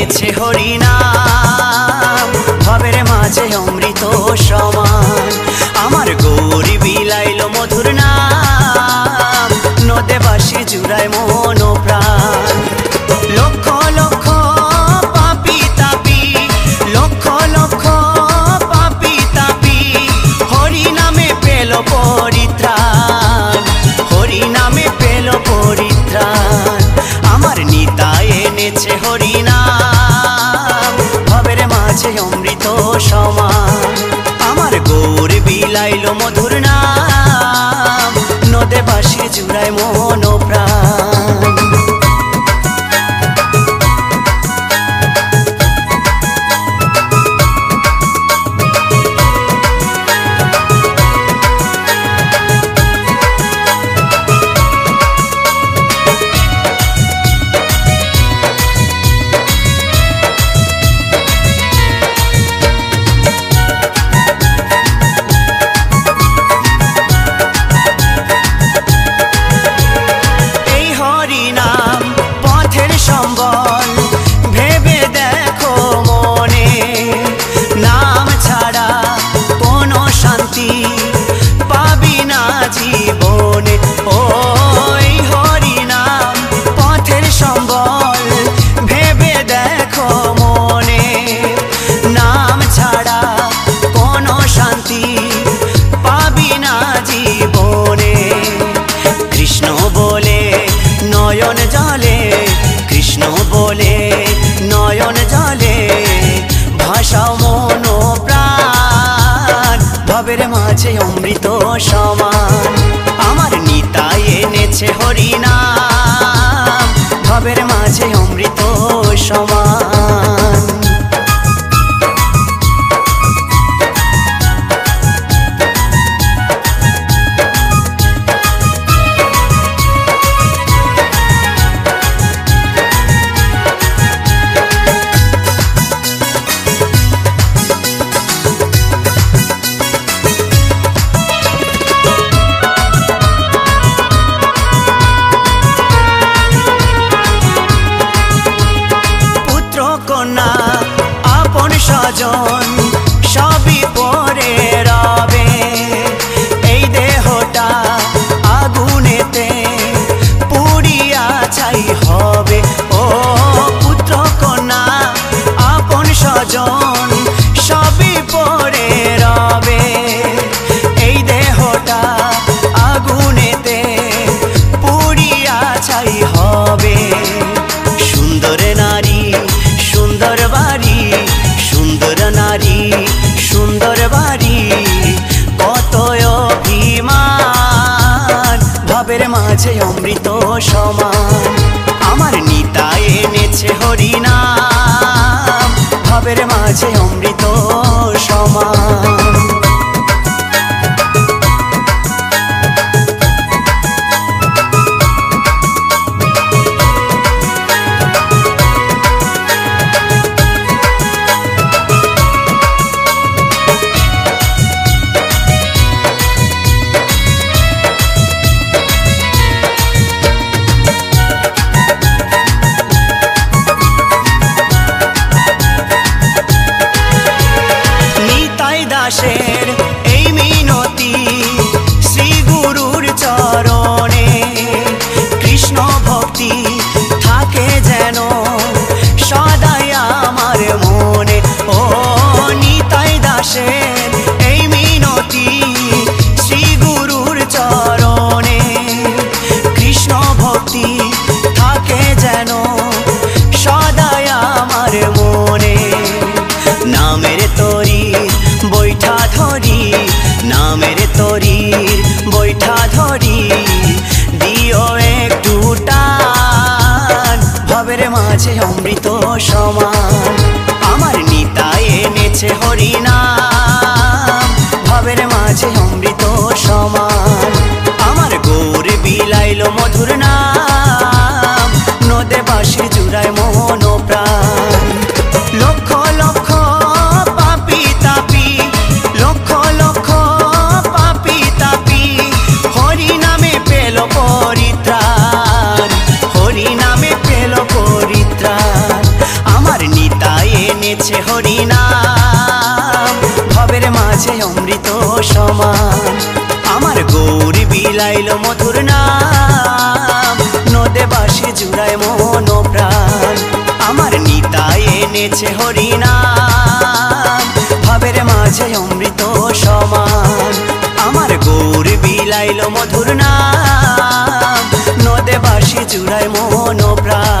এনেছে হরিনাম, ভবের মাঝে অমৃত সমান। আমার গৌরী বিলাইল মধুর নাম, নদে বাসি জুড়ায় মন প্রাণ। লক্ষ লক্ষ পাপি তাপি, লক্ষ লক্ষ পাপি তাপি, হরি নামে পেল পরিত্রাণ, হরি নামে পেল পরিত্রাণ। আমার নিতাই এনেছে হরিনাম, ভবের মাঝে অমৃত সমান। আমার গৌর বিলাইল মধুর নাম, নদে বাসি জুড়ায় মন প্রাণ। জীবনে ওই হরি নাম পথের সম্বল, ভেবে দেখো মনে। নাম ছাড়া কোনো শান্তি পাবি না জীবনে। কৃষ্ণ বলে নয়ন জলে, কৃষ্ণ বলে নয়ন জলে, ভাষাও মন প্রাণ, ভবের মাঝে অমৃত সমান। আমার নিতাই এনেছে হরিনাম, ভবের মাঝে অমৃত সমান। আপন স্বজন সবই পরে রবে, এই দেহটা আগুনেতে পুড়িয়া ছাই হবে। ও পুত্র কন্যা আপন স্বজন সবই পরে রবে, এই দেহটা আগুনেতে পুড়িয়া ছাই হবে। সুন্দর নারী সুন্দর বাড়ি, সুন্দর নারী সুন্দর বাড়ি, কত অভিমান, ভবের মাঝে অমৃত সমান। আমার নিতাই এনেছে হরিনাম, ভবের মাঝে অমৃত সমান। দাসের এই মিনতি শ্রী গুরুর চরণে, কৃষ্ণ ভক্তি থাকে যেন সদাই আমার মনে। ও নিতাই দাসের এই মিনতি শ্রী গুরুর চরণে, কৃষ্ণ ভক্তি থাকে যেন সদাই আমার মনে। নামের তরি বৈঠা ধরি, নামের তরির বৈঠা ধরি, দিও একটু টান, ভবের মাঝে অমৃত সমান। আমার নিতাই এনেছে হরিনাম, ভবের মাঝে অমৃত সমান। আমার গৌর বিলাইল মধুর নাম, নদে বাসি জুড়ায় মন প্রাণ। লক্ষ লক্ষ পাপি তাপি, লক্ষ লক্ষ পাপি তাপি, হরি নামে পেল পরিত্রাণ, হরি নামে পেল পরিত্রাণ। আমার হরিনাম ভবের মাঝে অমৃত সমান আমার গৌরী বিলাইল মধুর নাম নদে বাসে জুড়ায় মন প্রাণ আমার নিতাই এনেছে হরিনাম ভবের মাঝে অমৃত সমান আমার গৌরী বিলাইল মধুর নাম নদে বাসে জুড়ায় মন প্রাণ।